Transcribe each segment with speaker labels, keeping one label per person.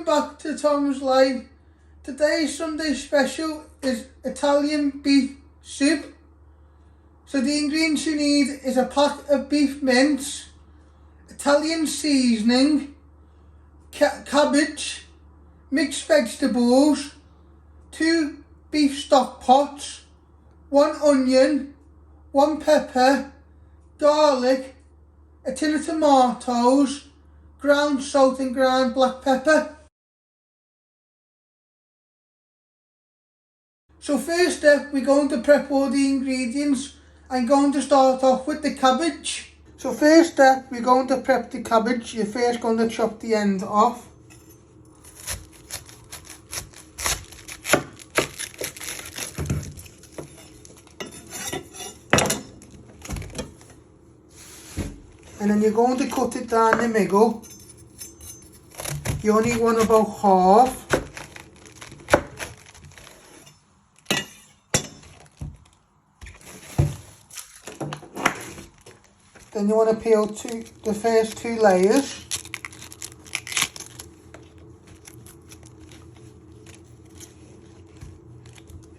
Speaker 1: Welcome back to Tom's Live. Today's Sunday special is Italian beef soup. So the ingredients you need is a pack of beef mince, Italian seasoning, cabbage, mixed vegetables, 2 beef stock pots, 1 onion, 1 pepper, garlic, a tin of tomatoes, ground salt and ground black pepper. So first step, we're going to prep all the ingredients. I'm going to start off with the cabbage. So first step, we're going to prep the cabbage. You're first going to chop the end off. And then you're going to cut it down the middle. You only want about half. Then you want to peel the first 2 layers.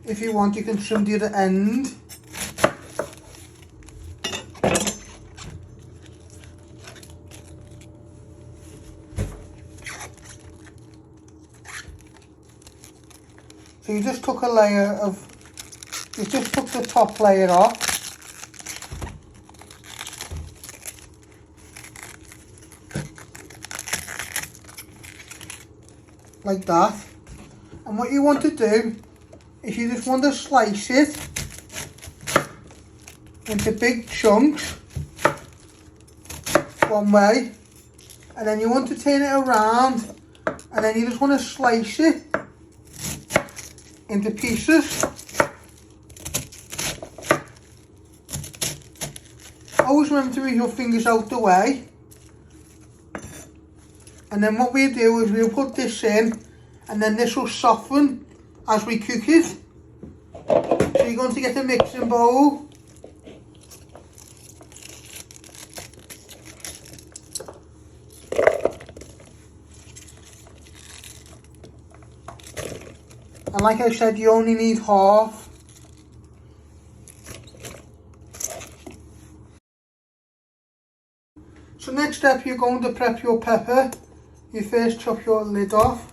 Speaker 1: If you want, you can trim the other end. So you just took the top layer off. Like that. And what you want to do is you just want to slice it into big chunks one way, and then you want to turn it around, and then you just want to slice it into pieces. Always remember to move your fingers out the way. And then what we do is we'll put this in, and then this will soften as we cook it. So you're going to get a mixing bowl. And like I said, you only need half. So next step, you're going to prep your pepper. You first chop your lid off.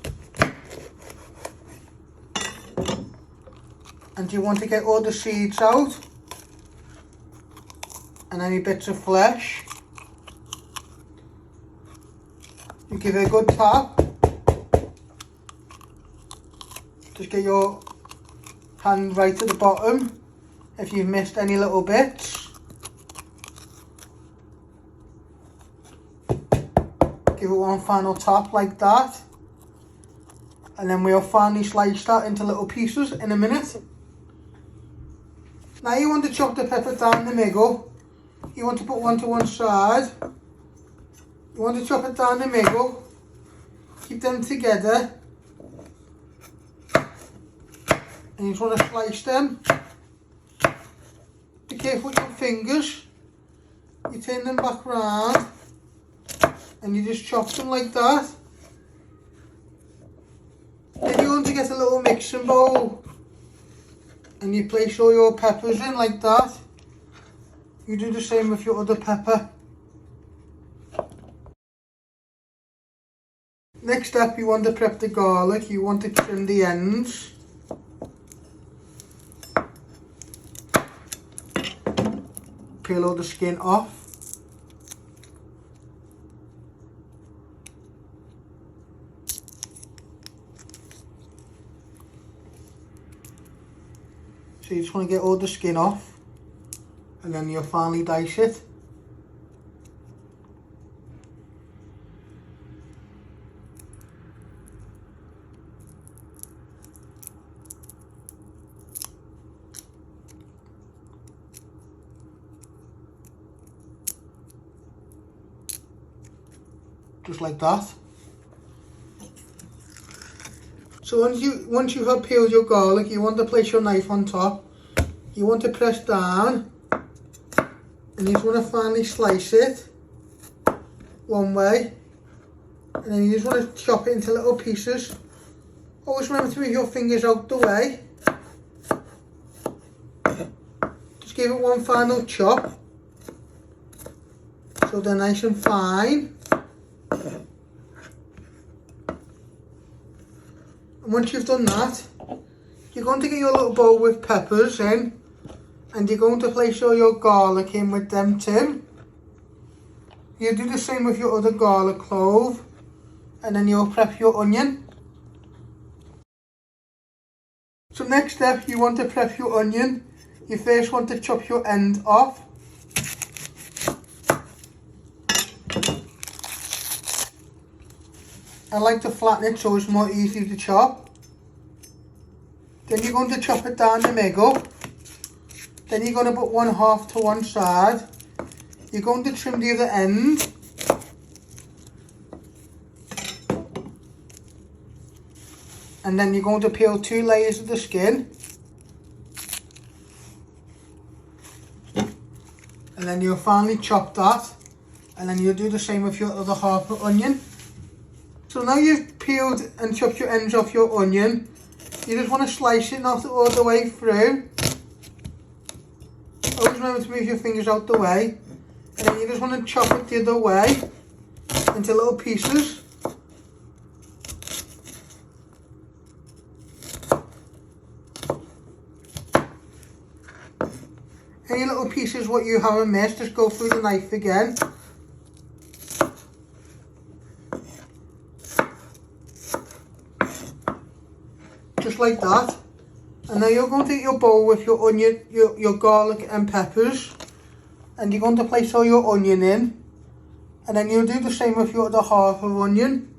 Speaker 1: And you want to get all the seeds out and any bits of flesh. You give it a good tap. Just get your hand right at the bottom if you've missed any little bits. Give it one final tap like that. And then we'll finally slice that into little pieces in a minute. Now you want to chop the pepper down the middle. You want to put one to one side. You want to chop it down the middle. Keep them together. And you just want to slice them. Be careful with your fingers. You turn them back round. And you just chop them like that. Then you're going to get a little mixing bowl. And you place all your peppers in like that. You do the same with your other pepper. Next up, you want to prep the garlic. You want to trim the ends. Peel all the skin off. So you just want to get all the skin off, and then you'll finally dice it. Just like that. So once you have peeled your garlic, you want to place your knife on top. You want to press down, and you just want to finely slice it one way, And then you just want to chop it into little pieces. Always remember to move your fingers out the way. Just give it one final chop, so they're nice and fine. And once you've done that, you're going to get your little bowl with peppers in, and you're going to place all your garlic in with them too. You do the same with your other garlic clove, and then you'll prep your onion. So next step, you want to prep your onion. You first want to chop your end off. I like to flatten it so it's more easy to chop. Then you're going to chop it down the middle. Then you're going to put one half to one side. You're going to trim the other end. And then you're going to peel 2 layers of the skin. And then you'll finally chop that. And then you'll do the same with your other half of onion. So now you've peeled and chopped your ends off your onion, you just want to slice it not all the way through. Always remember to move your fingers out the way. And then you just want to chop it the other way into little pieces. Any little pieces what you haven't missed, just go through the knife again. Just like that. And now you're going to get your bowl with your onion, your garlic and peppers. And you're going to place all your onion in. And then you'll do the same with your other half of onion.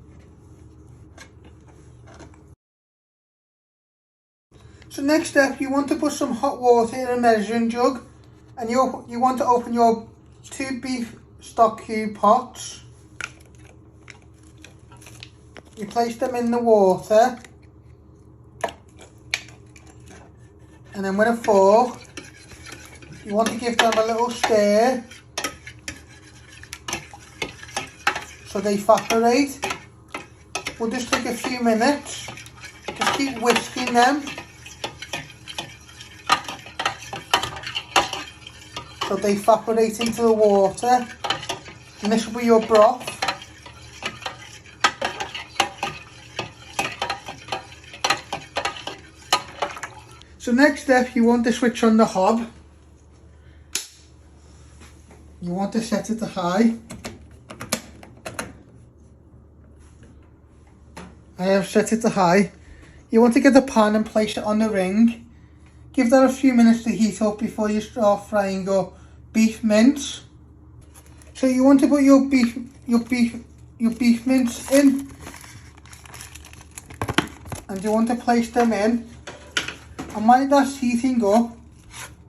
Speaker 1: So next step, you want to put some hot water in a measuring jug. And you want to open your 2 beef stock cube pots. You place them in the water. And then with a fork, you want to give them a little stir so they evaporate. We'll just take a few minutes. Just keep whisking them so they evaporate into the water. And this will be your broth. So next step, you want to switch on the hob. You want to set it to high. I have set it to high. You want to get the pan and place it on the ring. Give that a few minutes to heat up before you start frying your beef mince. So you want to put your beef mince in, and you want to place them in. And while that's heating up,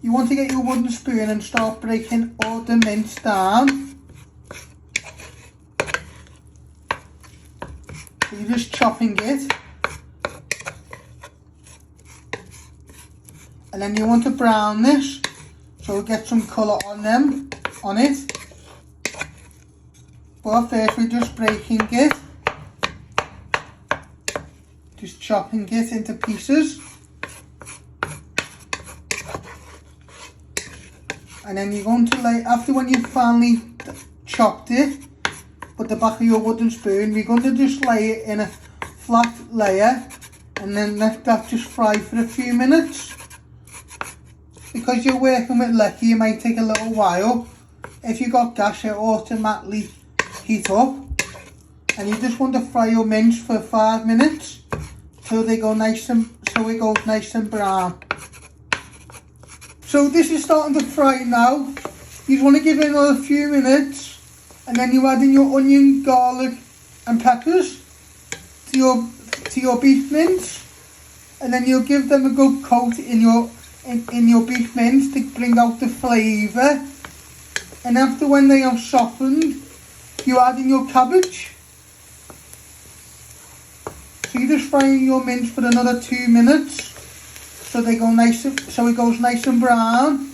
Speaker 1: you want to get your wooden spoon and start breaking all the mince down. So you're just chopping it. And then you want to brown this so it gets some colour on it. But first we're just breaking it. Just chopping it into pieces. And then you're going to after when you've finally chopped it, with the back of your wooden spoon, we're going to just lay it in a flat layer and then let that just fry for a few minutes. Because you're working with lecky, it might take a little while. If you've got gas, it automatically heat up. And you just want to fry your mince for 5 minutes so it goes nice and brown. So this is starting to fry now. You just want to give it another few minutes, and then you add in your onion, garlic and peppers to your beef mince, and then you'll give them a good coat in your beef mince to bring out the flavour. And after when they are softened, you add in your cabbage. So you're just frying your mince for another 2 minutes. So it goes nice and brown.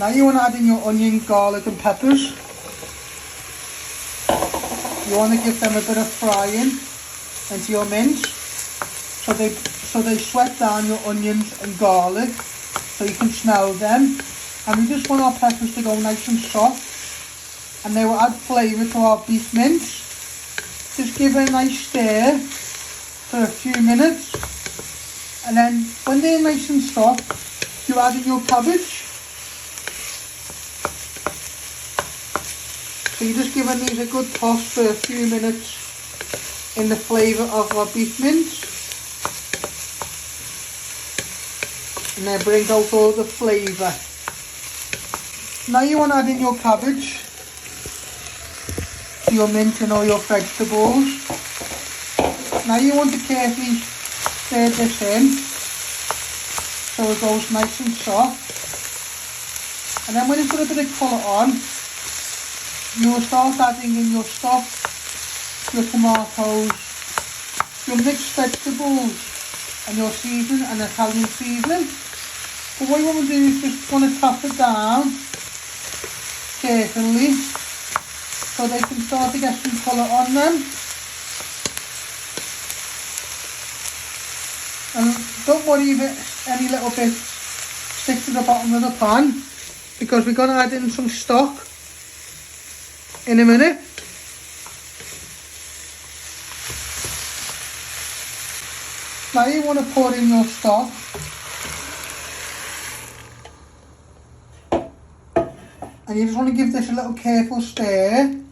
Speaker 1: Now you want to add in your onion, garlic and peppers. You want to give them a bit of frying into your mince so they sweat down your onions and garlic so you can smell them. And we just want our peppers to go nice and soft, and they will add flavour to our beef mince. Just give it a nice stir for a few minutes, and then when they're nice and soft, you add in your cabbage. So you're just giving these a good toss for a few minutes in the flavour of our beef mince, and then bring out all the flavour. Now you want to add in your cabbage, your mince and all your vegetables. Now you want to carefully stir this in so it goes nice and soft. And then when it's got a bit of colour on, you will start adding in your stock, your tomatoes, your mixed vegetables and your seasoning and Italian seasoning. But what you want to do is just want to tap it down carefully so they can start to get some colour on them. And don't worry if any little bit sticks to the bottom of the pan, because we're going to add in some stock in a minute. Now you want to pour in your stock. And you just want to give this a little careful stir.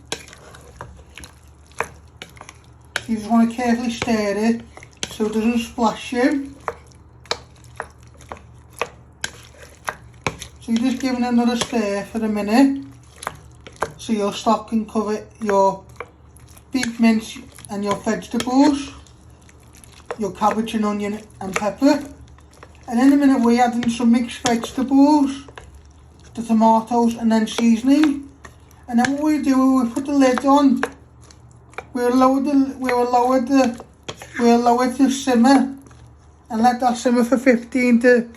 Speaker 1: You just want to carefully stir it so it doesn't splash you. So you're just giving it another stir for a minute so your stock can cover your beef mince and your vegetables, your cabbage and onion and pepper. And in a minute we add in some mixed vegetables, the tomatoes and then seasoning. And then what we do, we put the lid on. We'll lower it to simmer and let that simmer for 15 to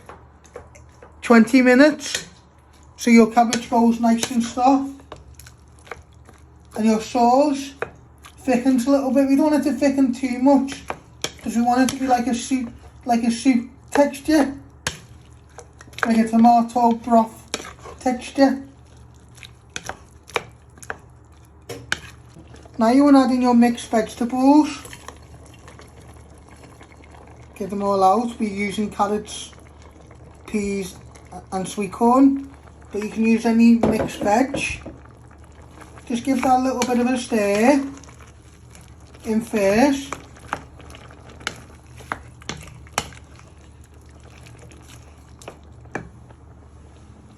Speaker 1: 20 minutes so your cabbage goes nice and soft and your sauce thickens a little bit. We don't want it to thicken too much because we want it to be like a soup texture, like a tomato broth texture. Now you want to add in your mixed vegetables. Get them all out. We're using carrots, peas and sweet corn, but you can use any mixed veg. Just give that a little bit of a stir in first.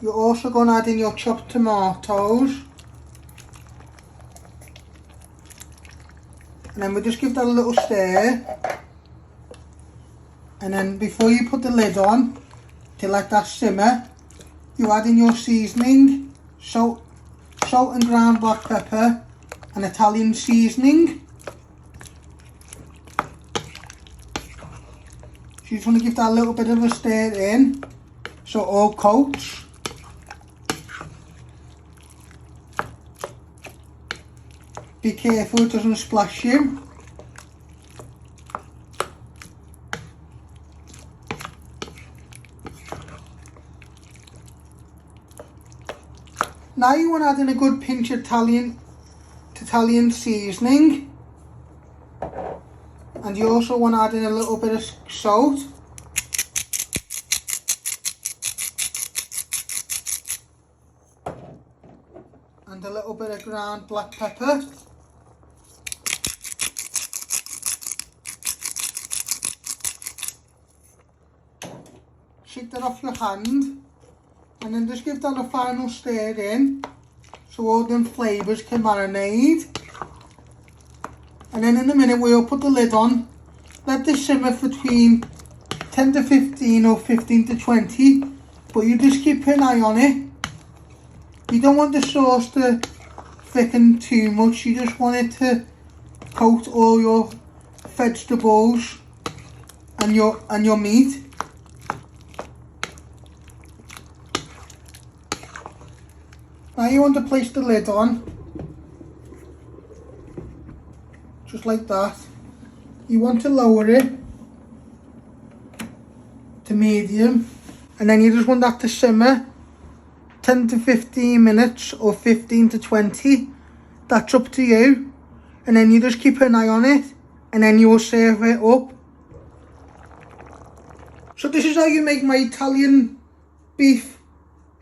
Speaker 1: You're also going to add in your chopped tomatoes. And then we just give that a little stir. And then before you put the lid on to let that simmer, you add in your seasoning, salt and ground black pepper and Italian seasoning. So you just want to give that a little bit of a stir in so it all coats. Be careful it doesn't splash you. Now you want to add in a good pinch of Italian seasoning, and you also want to add in a little bit of salt. And a little bit of ground black pepper. Shake that off your hand. And then just give that a final stir in so all them flavours can marinate. And then in a minute we'll put the lid on. Let this simmer between 10 to 15 or 15 to 20. But you just keep an eye on it. You don't want the sauce to thicken too much. You just want it to coat all your vegetables and your meat. Now you want to place the lid on, just like that. You want to lower it to medium, and then you just want that to simmer 10 to 15 minutes or 15 to 20. That's up to you. And then you just keep an eye on it, and then you will serve it up. So this is how you make my Italian beef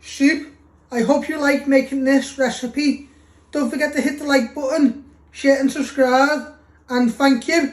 Speaker 1: soup. I hope you like making this recipe. Don't forget to hit the like button, share and subscribe, and thank you.